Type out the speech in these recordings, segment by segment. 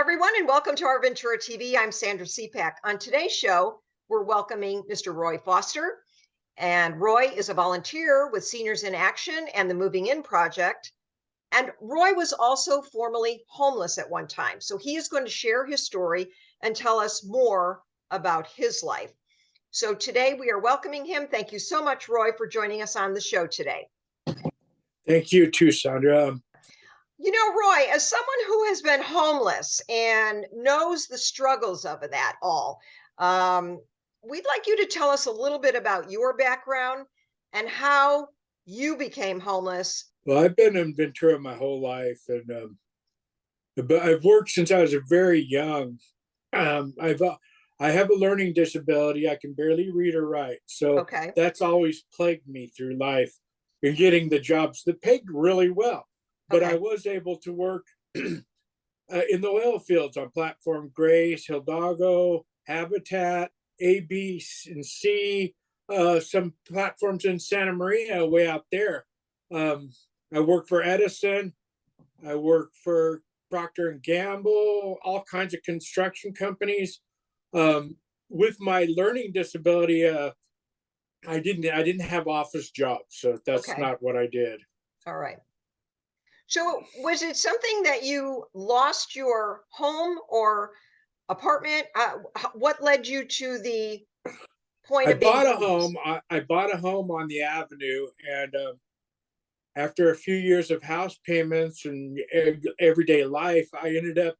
everyone, and welcome to Our Ventura TV. I'm Sandra Siepak. On today's show, we're welcoming Mr. Roy Foster. And Roy is a volunteer with Seniors in Action and the Moving In Project. And Roy was also formerly homeless at one time. So he is going to share his story and tell us more about his life. So today we are welcoming him. Thank you so much, Roy, for joining us on the show today. Thank you too, Sandra. You know, Roy, as someone who has been homeless and knows the struggles of that all, we'd like you to tell us a little bit about your background and how you became homeless. Well, I've been in Ventura my whole life, and but I've worked since I was very young. I have a learning disability. I can barely read or write, so Okay. that's always plagued me through life and getting the jobs that paid really well. But Okay. I was able to work in the oil fields on Platform Grace, Hidalgo, Habitat, A, B, and C, some platforms in Santa Maria way out there. I work for Edison. I work for Procter and Gamble, all kinds of construction companies. With my learning disability, I didn't have office jobs, so that's Okay. not what I did. All right. So was it something that you lost your home or apartment? What led you to the point I of being bought a homeless? home. I bought a home on the avenue, and after a few years of house payments and everyday life, I ended up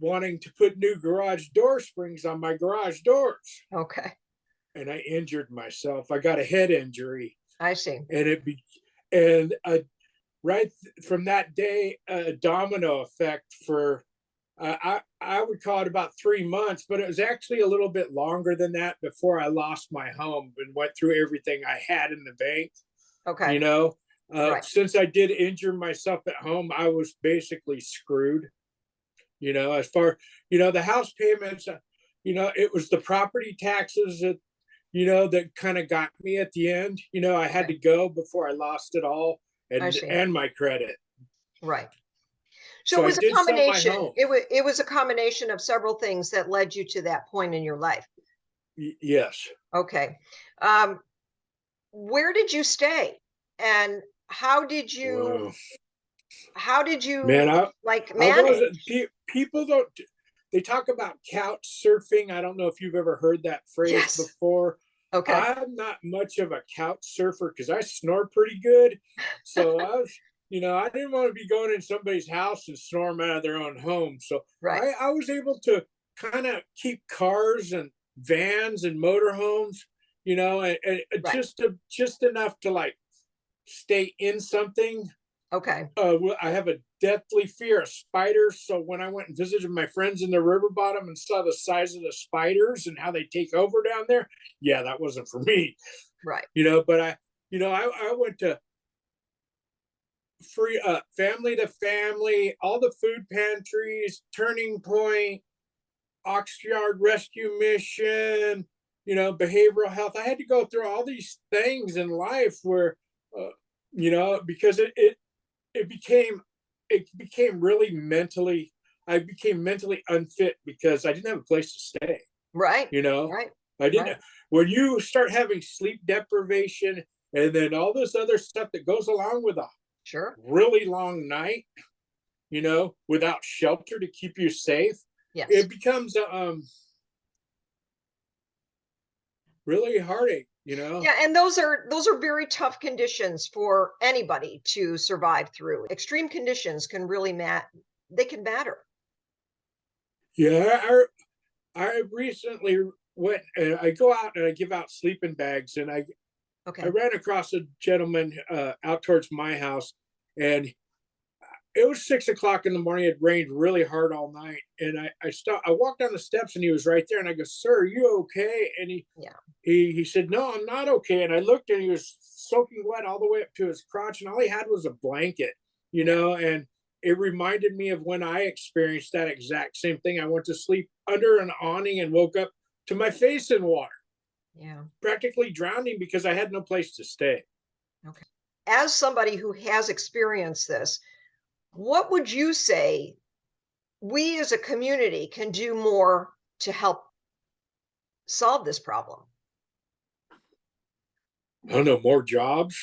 wanting to put new garage door springs on my garage doors, Okay. and I injured myself. I got a head injury, I see. and right from that day, a domino effect for I would call it about 3 months, but it was actually a little bit longer than that before I lost my home and went through everything I had in the bank. Okay. You know, Right. since I did injure myself at home, I was basically screwed. You know, as far, the house payments, it was the property taxes that, that kind of got me at the end. I had Okay. to go before I lost it all, I see. and my credit. Right. So So it I was a did sell my combination. home. It was a combination of several things that led you to that point in your life. Yes. Okay. Where did you stay? And how did you Wow. Man, like I wasn't. manage? People don't. They talk about couch surfing. I don't know if you've ever heard that phrase Yes. before. Okay. I'm not much of a couch surfer because I snore pretty good. So I didn't want to be going in somebody's house and snore them out of their own home. So Right. I was able to kind of keep cars and vans and motorhomes, and Right. just enough to like stay in something. Okay. I have a deathly fear of spiders. So when I went and visited my friends in the river bottom and saw the size of the spiders and how they take over down there, yeah, that wasn't for me. Right. But I went to free family to family, all the food pantries, Turning Point, Oxyard Rescue Mission, behavioral health. I had to go through all these things in life where, because it became really mentally. I became mentally unfit because I didn't have a place to stay. Right. You know, Right. I didn't. Right. When you start having sleep deprivation and then all this other stuff that goes along with a Sure. really long night, without shelter to keep you safe, Yes. it becomes really heartache. Yeah, and those are very tough conditions for anybody to survive through. Extreme conditions can really they can matter. Yeah, I recently went. I go out and I give out sleeping bags, and I Okay. ran across a gentleman out towards my house, and it was 6 o'clock in the morning. It rained really hard all night, and I stopped. I walked down the steps, and he was right there. And I go, "Sir, are you okay?" And Yeah. he said, "No, I'm not okay." And I looked, and he was soaking wet all the way up to his crotch, and all he had was a blanket, And it reminded me of when I experienced that exact same thing. I went to sleep under an awning and woke up to my face in water. Yeah. Practically drowning because I had no place to stay. Okay. As somebody who has experienced this, what would you say we as a community can do more to help solve this problem? I don't know, more jobs,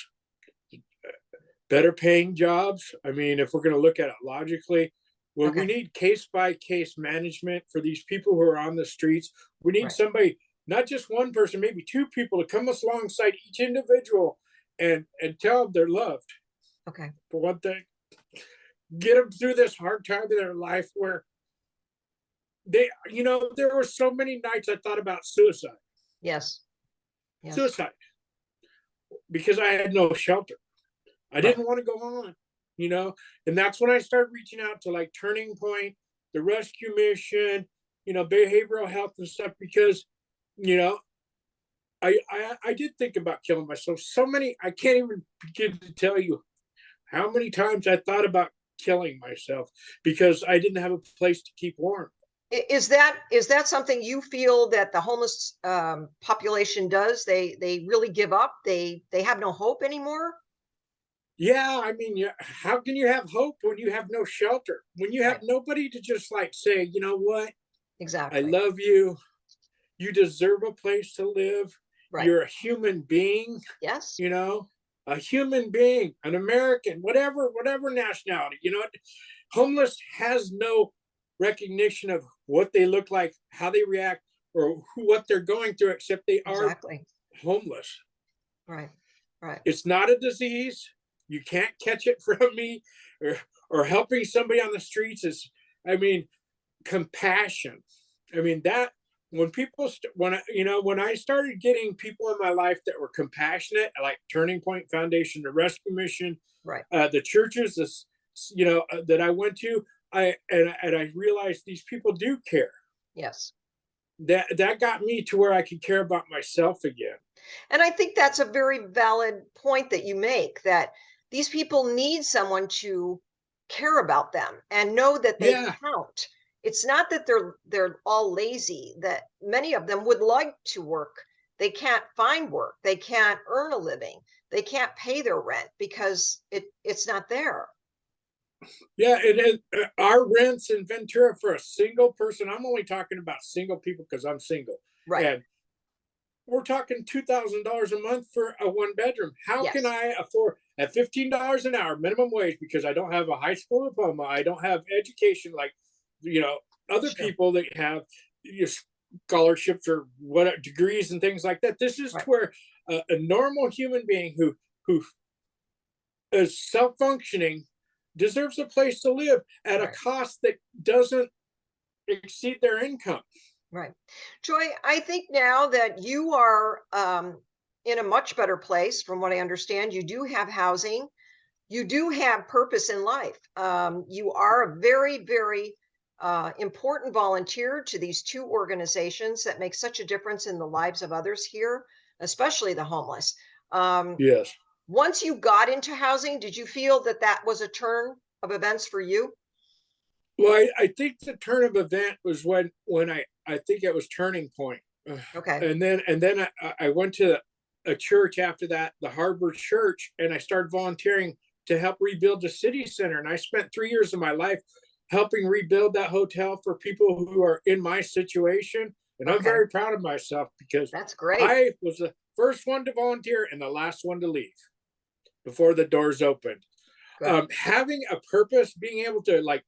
better paying jobs. I mean, if we're going to look at it logically, well, we Okay. need case by case management for these people who are on the streets. We need Right. somebody, not just one person, maybe two people to come alongside each individual and tell them they're loved. Okay. For one thing, get them through this hard time in their life where there were so many nights I thought about suicide, Yes. Yes. suicide, because I had no shelter. I Right. didn't want to go on, you know, and that's when I started reaching out to like Turning Point, the rescue mission, behavioral health and stuff, because, you know, I did think about killing myself. So many, I can't even begin to tell you how many times I thought about killing myself because I didn't have a place to keep warm. Is that something you feel that the homeless population does? They really give up. They have no hope anymore. Yeah, I mean, yeah, how can you have hope when you have no shelter? When you have Right. nobody to just like say, you know what, I Exactly. love you. You deserve a place to live. Right. You're a human being, Yes. you know, a human being, an American, whatever nationality. Homeless has no recognition of what they look like, how they react, or what they're going through, except they are Exactly. homeless. Right. Right. It's not a disease. You can't catch it from me, or helping somebody on the streets is, I mean, compassion. I mean that when people when I started getting people in my life that were compassionate, like Turning Point Foundation, the Rescue Mission, Right. the churches, that I went to, and I realized these people do care. Yes. That got me to where I could care about myself again. And I think that's a very valid point that you make, that these people need someone to care about them and know that they Yeah, count. It's not that they're all lazy, that many of them would like to work. They can't find work. They can't earn a living. They can't pay their rent because it's not there. yeah. Our rents in Ventura for a single person. I'm only talking about single people because I'm single, Right. and we're talking $2,000 a month for a one bedroom. How can Yes. I afford at $15 an hour minimum wage because I don't have a high school diploma? I don't have education like other Sure. people that have scholarships or what degrees and things like that. This is Right. where a normal human being who is self functioning deserves a place to live at a Right. cost that doesn't exceed their income. Right. Joy, I think now that you are in a much better place, from what I understand, you do have housing, you do have purpose in life. You are a very, very important volunteer to these two organizations that make such a difference in the lives of others here, especially the homeless. Um, Yes. Once you got into housing, did you feel that that was a turn of events for you? Well, I think the turn of event was when I think it was Turning Point. Okay. And then I went to a church after that, the Harbor Church, and I started volunteering to help rebuild the city center. And I spent 3 years of my life helping rebuild that hotel for people who are in my situation. And I'm Okay. very proud of myself because That's great. I was the first one to volunteer and the last one to leave before the doors opened. Good. Having a purpose, being able to like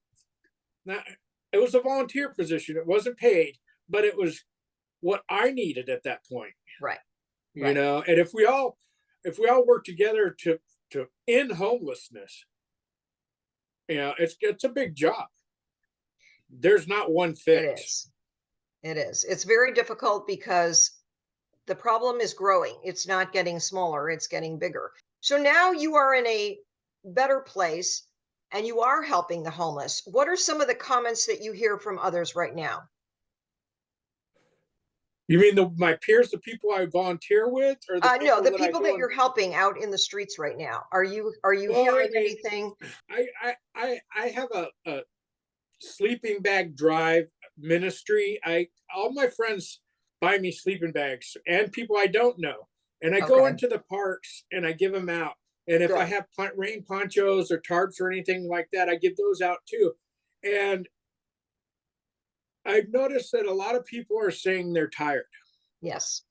not, it was a volunteer position. It wasn't paid, but it was what I needed at that point. Right. You Right. know, and if we all work together to end homelessness, it's a big job. There's not one It fix. is. It is. It's very difficult because the problem is growing. It's not getting smaller, it's getting bigger. So now you are in a better place and you are helping the homeless. What are some of the comments that you hear from others right now? You mean my peers, the people I volunteer with, or the No, people the that I people that go and you're helping out in the streets right now. Are you well, I hearing mean, anything? I have a sleeping bag drive ministry. I all my friends buy me sleeping bags and people I don't know. And I go Okay, into the parks and I give them out. And if I good. have rain ponchos or tarps or anything like that, I give those out too. And I've noticed that a lot of people are saying they're tired. Yes.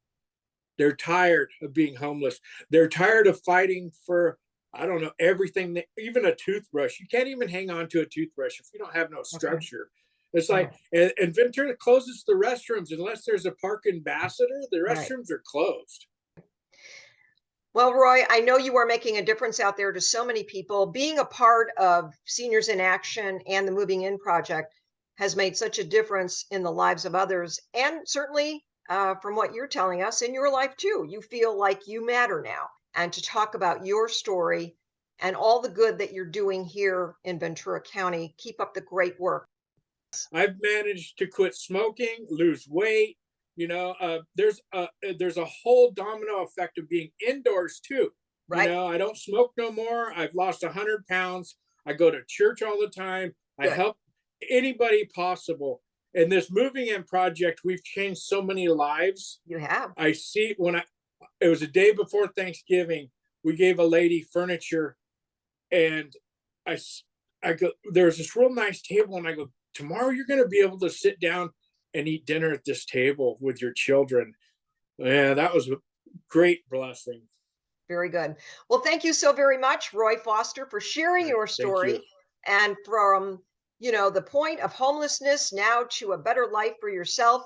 They're tired of being homeless. They're tired of fighting for, I don't know, everything, that, even a toothbrush. You can't even hang on to a toothbrush if you don't have no Okay. structure. It's Oh, like, and Ventura closes the restrooms unless there's a park ambassador. The right. restrooms are closed. Well, Roy, I know you are making a difference out there to so many people. Being a part of Seniors in Action and the Moving In Project has made such a difference in the lives of others. And certainly, from what you're telling us, in your life too, you feel like you matter now. And to talk about your story and all the good that you're doing here in Ventura County, keep up the great work. I've managed to quit smoking, lose weight. There's a whole domino effect of being indoors too. Right? I don't smoke no more. I've lost 100 pounds. I go to church all the time. I Good. help anybody possible. In this moving in project, we've changed so many lives. You have. I see it was a day before Thanksgiving. We gave a lady furniture, and I, I go, there's this real nice table, and I go, tomorrow you're going to be able to sit down and eat dinner at this table with your children. Yeah, that was a great blessing. Very good. Well, thank you so very much, Roy Foster, for sharing All right, your thank you. story and from, the point of homelessness now to a better life for yourself.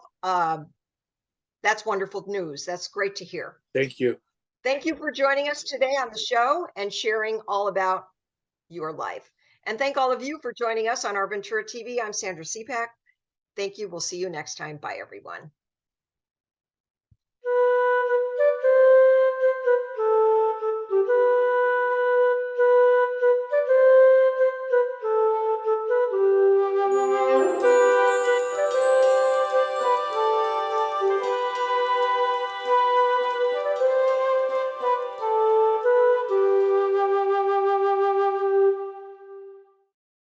That's wonderful news. That's great to hear. Thank you. Thank you for joining us today on the show and sharing all about your life. And thank all of you for joining us on Our Ventura TV. I'm Sandra Siepak. Thank you. We'll see you next time. Bye, everyone.